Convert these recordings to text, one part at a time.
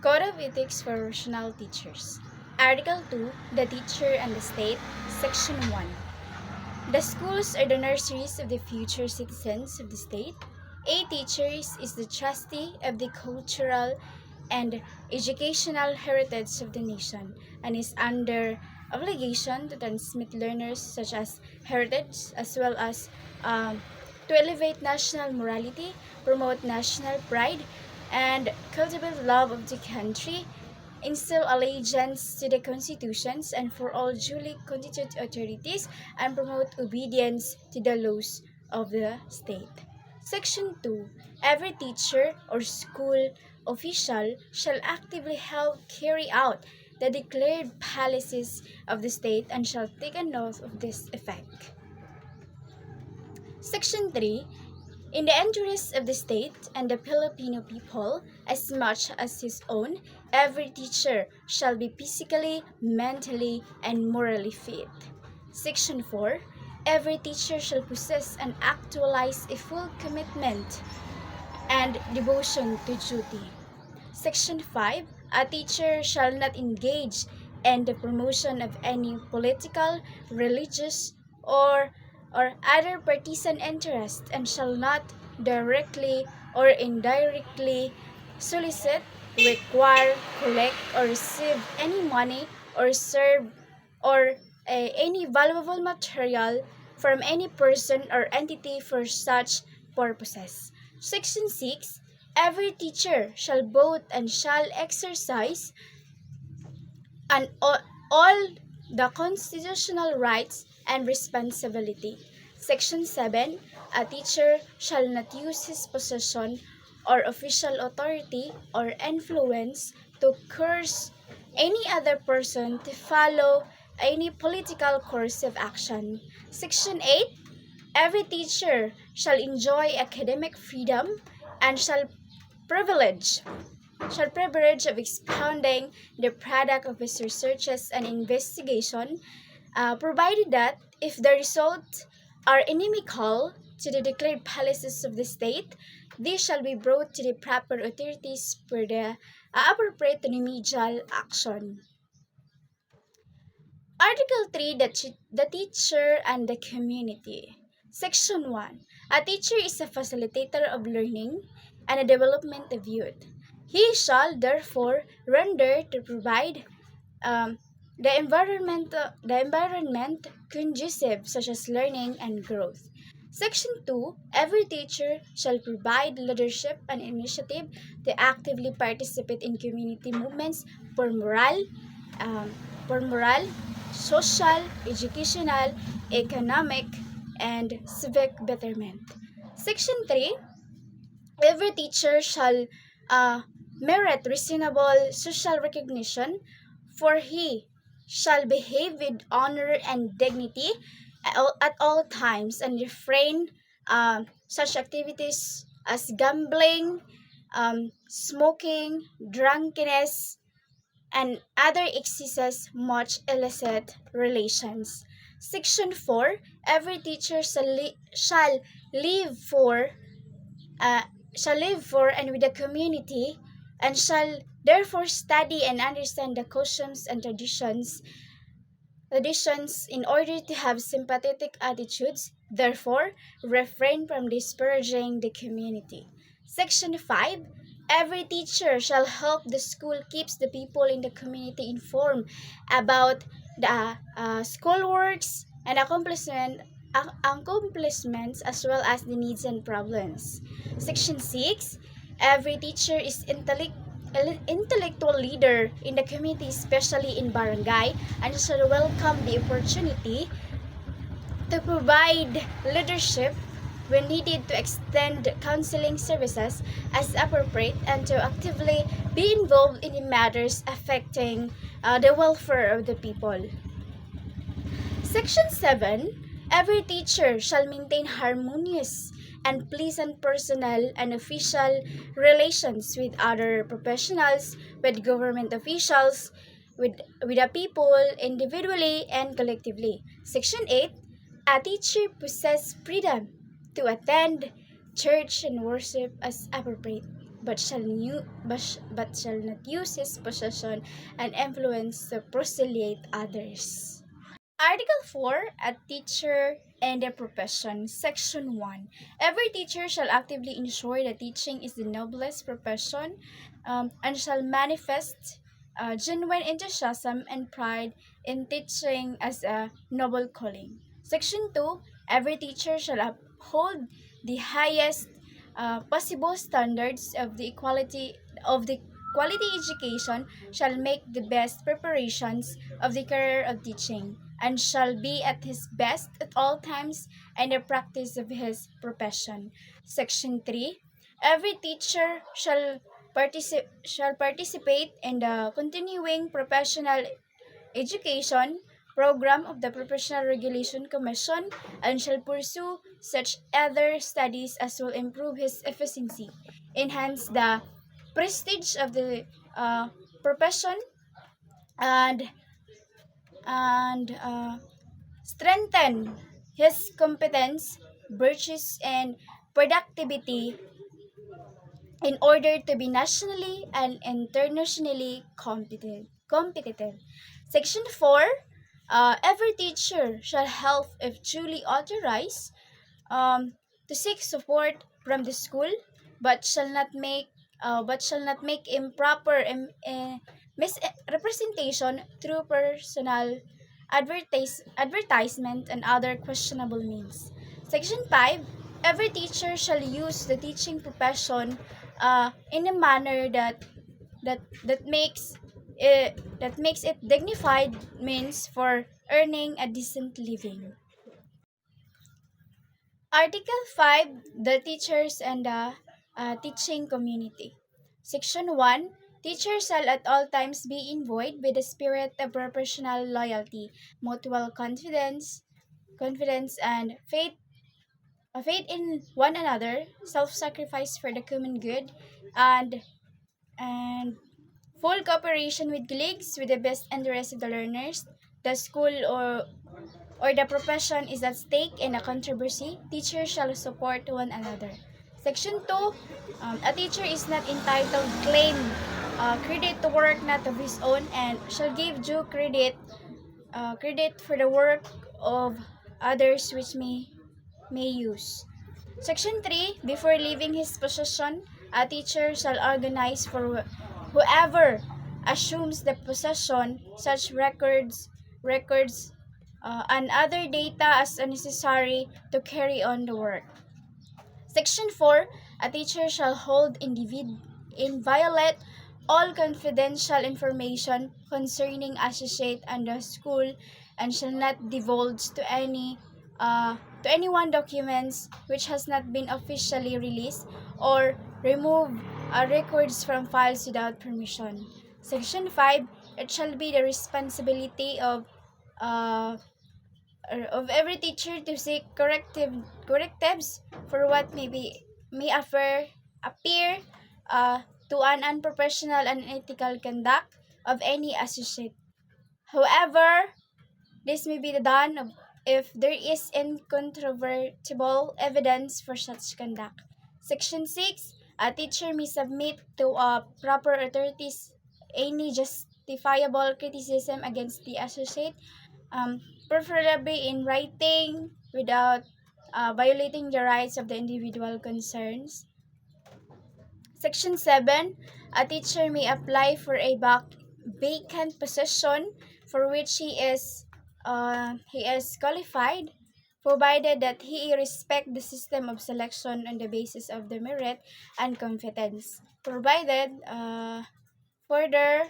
Code of Ethics for Rational Teachers. Article 2, The Teacher and the State, Section 1. The schools are the nurseries of the future citizens of the state. A teacher is the trustee of the cultural and educational heritage of the nation and is under obligation to transmit learners such as heritage as well as to elevate national morality, promote national pride, and cultivate love of the country, instill allegiance to the constitutions and for all duly constituted authorities, and promote obedience to the laws of the state. Section 2. Every teacher or school official shall actively help carry out the declared policies of the state and shall take an oath of this effect. Section 3. In the interests of the state and the Filipino people, as much as his own, every teacher shall be physically, mentally, and morally fit. Section 4. Every teacher shall possess and actualize a full commitment and devotion to duty. Section 5. A teacher shall not engage in the promotion of any political, religious, or other partisan interest and shall not directly or indirectly solicit, require, collect, or receive any money or serve or any valuable material from any person or entity for such purposes. Section 6. Every teacher shall vote and shall exercise and all the constitutional rights and responsibility. Section 7. A teacher shall not use his position or official authority or influence to coerce any other person to follow any political course of action. Section 8. Every teacher shall enjoy academic freedom and privilege privilege of expounding the product of his researches and investigation, provided that if the results are inimical to the declared policies of the state, these shall be brought to the proper authorities for the appropriate remedial action. Article 3, the teacher and the community. Section 1. A teacher is a facilitator of learning and the development of youth. He shall therefore render to provide the environment conducive such as learning and growth. Section 2. Every teacher shall provide leadership and initiative to actively participate in community movements for um, moral, social, educational, economic, and civic betterment. Section 3. Every teacher shall merit reasonable social recognition, for he shall behave with honor and dignity at all times and refrain such activities as gambling, smoking, drunkenness, and other excesses much illicit relations. Section 4. Every teacher shall live for uh, and with the community and shall therefore study and understand the customs and traditions in order to have sympathetic attitudes, therefore refrain from disparaging the community. Section 5. Every teacher shall help the school keeps the people in the community informed about the school works and accomplishments as well as the needs and problems. Section 6. Every teacher is intellectual leader in the community, especially in barangay, and shall welcome the opportunity to provide leadership when needed to extend counseling services as appropriate and to actively be involved in the matters affecting the welfare of the people. Section 7. Every teacher shall maintain harmonious and pleasant personal and official relations with other professionals, with government officials, with the people individually and collectively. Section 8. A teacher possesses freedom to attend church and worship as appropriate, but shall not use his position and influence to proselyte others. Article 4, a teacher and a profession. Section 1. Every teacher shall actively ensure that teaching is the noblest profession, and shall manifest genuine enthusiasm and pride in teaching as a noble calling. Section 2. Every teacher shall uphold the highest possible standards of the quality education, shall make the best preparations of the career of teaching, and shall be at his best at all times in the practice of his profession. Section 3. Every teacher shall participate in the continuing professional education program of the Professional Regulation Commission, and shall pursue such other studies as will improve his efficiency, enhance the prestige of the profession, and and strengthen his competence, virtues, and productivity in order to be nationally and internationally competitive. Section 4. Every teacher shall help, if duly authorized, um, to seek support from the school, but shall not make improper misrepresentation through personal advertisement and other questionable means. Section 5. Every teacher shall use the teaching profession in a manner that makes it dignified means for earning a decent living. Article 5, the teachers and the teaching community. Section 1. Teachers shall at all times be imbued with the spirit of professional loyalty, mutual confidence and faith in one another, self-sacrifice for the common good, and and full cooperation with colleagues with the best interest of the learners, the school, or the profession is at stake in a controversy. Teachers shall support one another. Section 2. A teacher is not entitled to claim credit to work not of his own, and shall give due credit for the work of others which may use. Section 3. Before leaving his possession, a teacher shall organize for whoever assumes the possession such records and other data as necessary to carry on the work. Section 4. A teacher shall hold inviolate all confidential information concerning associate and the school, and shall not divulge to anyone documents which has not been officially released, or remove records from files without permission. Section 5. It shall be the responsibility uh, of every teacher to seek correctives for what may appear to an unprofessional and unethical conduct of any associate. However, this may be done if there is incontrovertible evidence for such conduct. Section 6. A teacher may submit to proper authorities any justifiable criticism against the associate, um, preferably in writing without violating the rights of the individual concerns. Section 7. A teacher may apply for a vacant position for which he is qualified, provided that he respect the system of selection on the basis of the merit and competence. Provided further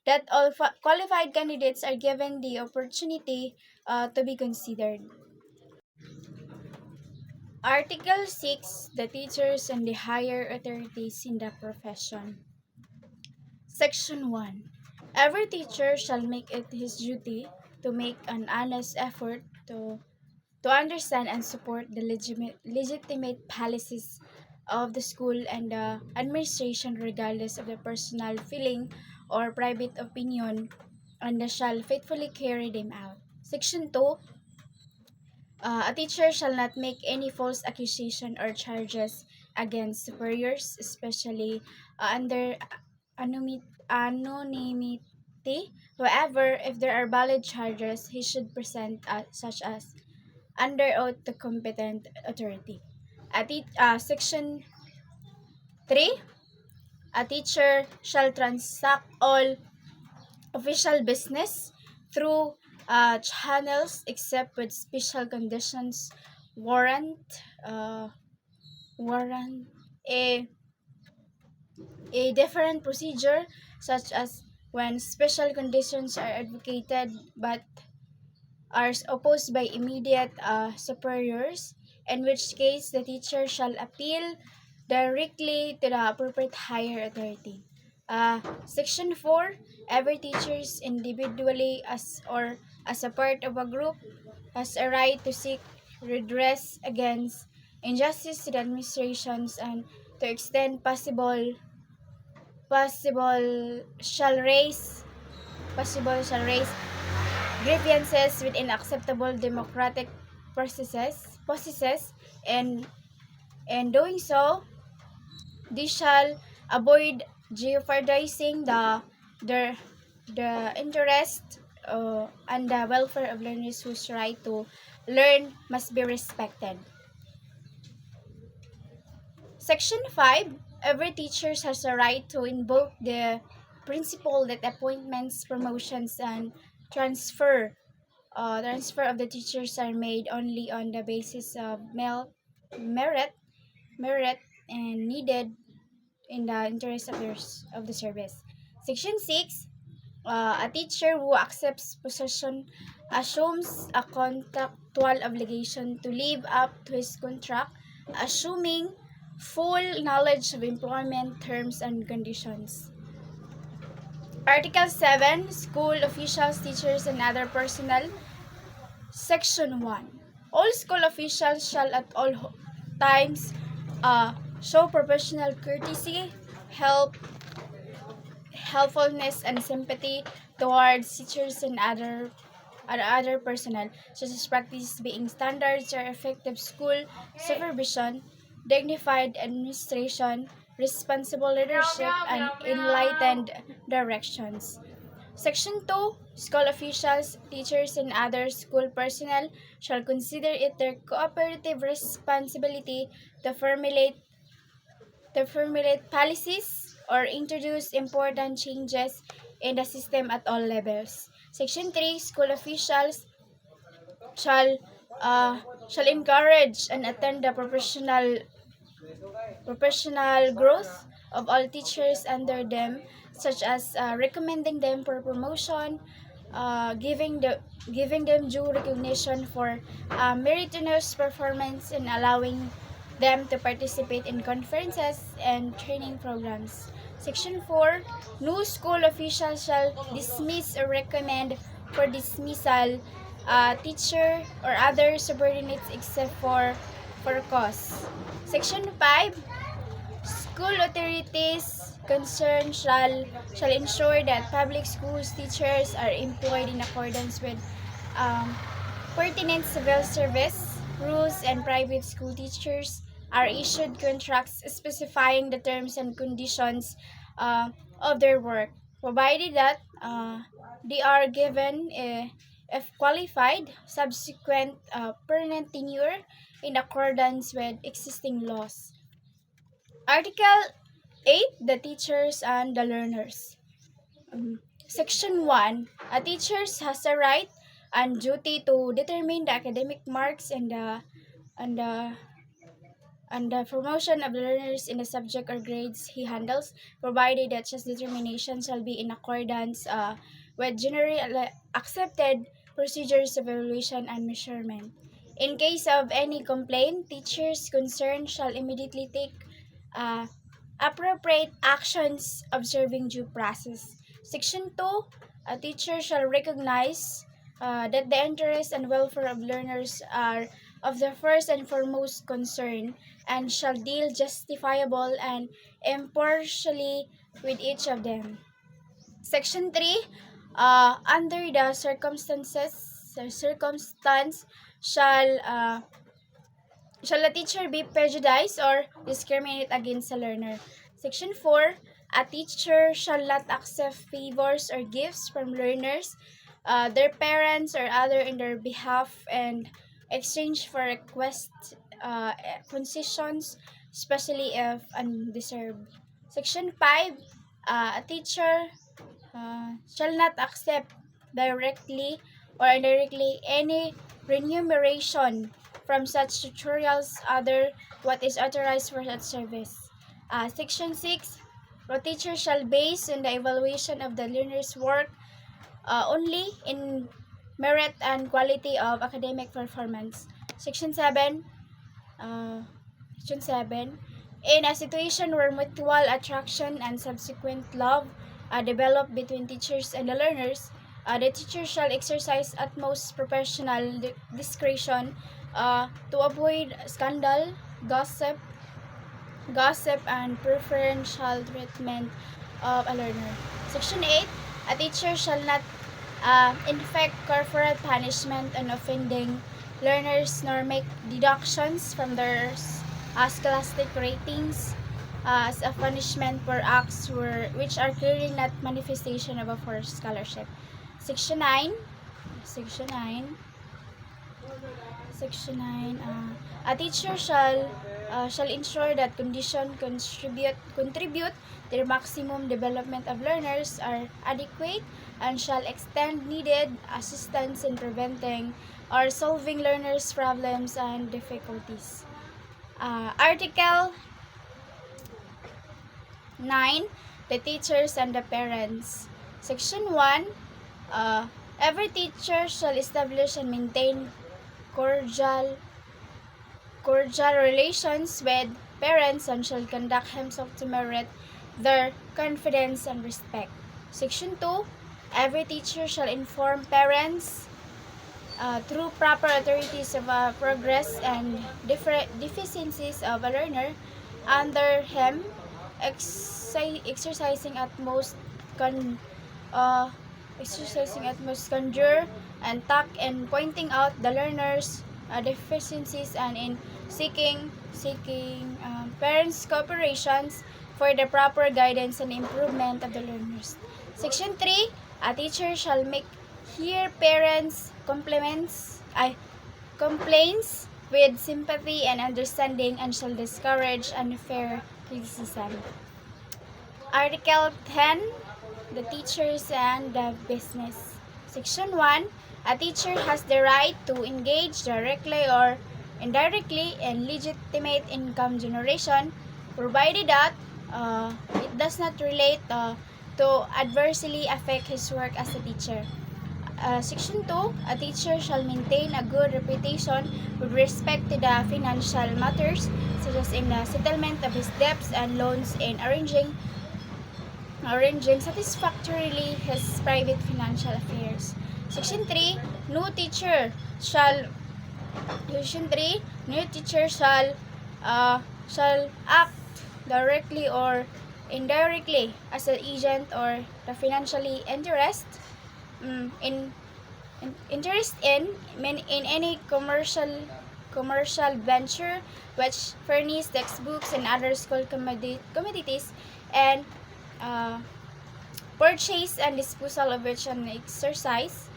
that all qualified candidates are given the opportunity to be considered. Article 6, the teachers and the higher authorities in the profession. Section 1. Every teacher shall make it his duty to make an honest effort to understand and support the legitimate policies of the school and the administration, regardless of the personal feeling or private opinion, and shall faithfully carry them out. Section 2. A teacher shall not make any false accusation or charges against superiors, especially under anonymity. However, if there are valid charges, he should present such as under oath to competent authority. Section 3, a teacher shall transact all official business through channels except with special conditions warrant uh, warrant a different procedure, such as when special conditions are advocated but are opposed by immediate superiors, in which case the teacher shall appeal directly to the appropriate higher authority. Section 4, every teacher individually or as a part of a group has a right to seek redress against injustice to the administrations and to extend possible shall raise grievances within acceptable democratic processes, and doing so they shall avoid jeopardizing the the interest and the welfare of learners whose right to learn must be respected. Section 5, every teacher has a right to invoke the principle that appointments, promotions, and transfer transfer of the teachers are made only on the basis of merit, merit and needed in the interest of the service. Section 6, a teacher who accepts possession assumes a contractual obligation to live up to his contract, assuming full knowledge of employment terms and conditions. Article 7, school officials, teachers, and other personnel. Section 1. All school officials shall at all times show professional courtesy, helpfulness, and sympathy towards teachers and other personnel, such as practice being standards or effective school supervision, dignified administration, responsible leadership, and enlightened directions. Section 2, school officials, teachers, and other school personnel shall consider it their cooperative responsibility to formulate policies or introduce important changes in the system at all levels. Section 3, school officials shall shall encourage and attend the professional growth of all teachers under them, such as recommending them for promotion, giving them due recognition for meritorious performance, and allowing them to participate in conferences and training programs. Section 4, no school official shall dismiss or recommend for dismissal teacher or other subordinates except for cause. Section 5, school authorities concerned shall ensure that public schools teachers are employed in accordance with um, pertinent civil service rules, and private school teachers are issued contracts specifying the terms and conditions of their work, provided that they are given if qualified subsequent permanent tenure in accordance with existing laws. Article 8, the teachers and the learners. Section 1, a teacher has a right and duty to determine the academic marks and the and the promotion of the learners in the subject or grades he handles, provided that such determination shall be in accordance with generally accepted procedures of evaluation and measurement. In case of any complaint, teachers concerned shall immediately take uh, appropriate actions observing due process. Section 2, a teacher shall recognize that the interests and welfare of learners are of the first and foremost concern, and shall deal justifiable and impartially with each of them. Section 3, under the circumstance shall Shall a teacher be prejudiced or discriminate against a learner? Section 4. A teacher shall not accept favors or gifts from learners, their parents, or other in their behalf and exchange for request concessions, especially if undeserved. Section 5. A teacher shall not accept directly or indirectly any remuneration from such tutorials other what is authorized for such service. Section 6. The teacher shall base on the evaluation of the learner's work only in merit and quality of academic performance. Section 7. Uh, Section 7. In a situation where mutual attraction and subsequent love develop between teachers and the learners, the teacher shall exercise utmost professional discretion to avoid scandal, gossip, and preferential treatment of a learner. Section 8. A teacher shall not inflict corporal punishment on offending learners nor make deductions from their scholastic ratings as a punishment for acts which are clearly not manifestation of a forced scholarship. Section 9. Section 9. Section 9. A teacher shall ensure that conditions contribute to the maximum development of learners are adequate and shall extend needed assistance in preventing or solving learners' problems and difficulties. Article 9. The teachers and the parents. Section 1. Every teacher shall establish and maintain cordial relations with parents and shall conduct himself to merit their confidence and respect. Section 2. Every teacher shall inform parents through proper authorities of progress and deficiencies of a learner under him, exercising utmost uh, candor and tact in pointing out the learner's deficiencies and in seeking parents' cooperations for the proper guidance and improvement of the learners. Section 3. A teacher shall make hear parents' complaints with sympathy and understanding and shall discourage unfair criticism. Article 10. The teachers and the business. Section 1. A teacher has the right to engage directly or indirectly in legitimate income generation, provided that it does not relate to adversely affect his work as a teacher. Section 2. A teacher shall maintain a good reputation with respect to the financial matters, such as in the settlement of his debts and loans in arranging satisfactorily his private financial affairs. Section 3. No teacher shall act directly or indirectly as an agent or the financially in any commercial venture which furnish textbooks and other school commodities and purchase and disposal of which and exercise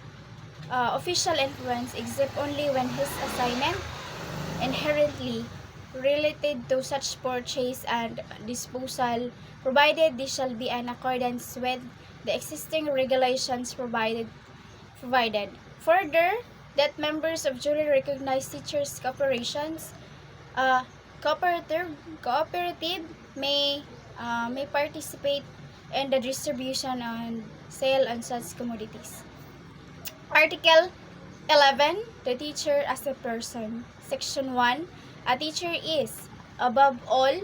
official influence except only when his assignment inherently related to such purchase and disposal, provided this shall be in accordance with the existing regulations provided. Further, that members of duly recognized teachers' corporations, cooperative may participate in the distribution and sale on such commodities. Article 11. The teacher as a person. Section 1. A teacher is, above all,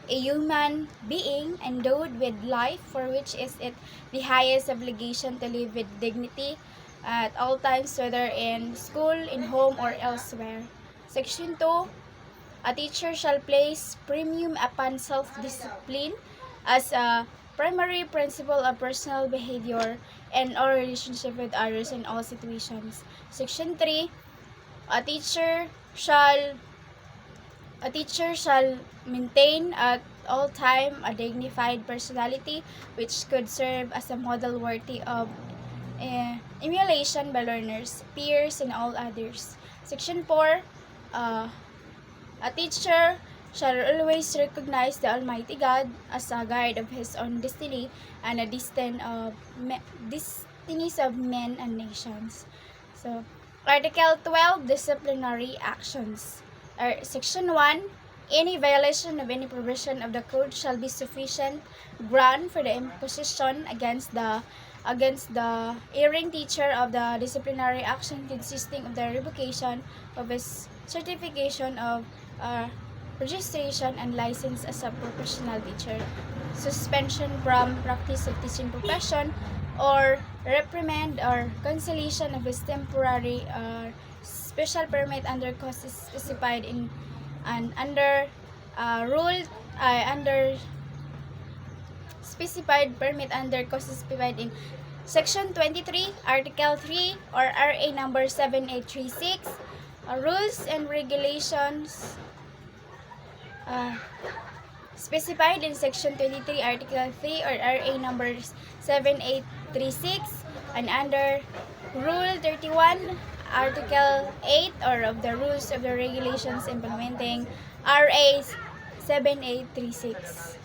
a human being endowed with life, for which is it the highest obligation to live with dignity at all times, whether in school, in home, or elsewhere. Section 2. A teacher shall place premium upon self-discipline as a primary principle of personal behavior and our relationship with others in all situations. Section 3. A teacher shall A teacher shall maintain at all time a dignified personality which could serve as a model worthy of emulation by learners, peers, and all others. Section 4, a teacher shall always recognize the Almighty God as a guide of his own destiny and a destinies of men and nations. So, Article 12, disciplinary actions. Section 1, any violation of any provision of the code shall be sufficient ground for the imposition against the erring teacher of the disciplinary action consisting of the revocation of his certification of registration and license as a professional teacher, suspension from practice of teaching profession, or reprimand or cancellation of his temporary or special permit under causes specified in and under specified permit under causes specified in Section 23, Article 3 or RA number 7836, rules and regulations specified in Section 23, Article 3 or RA number 7836 and under Rule 31, Article 8 or of the rules of the regulations implementing RA 7836.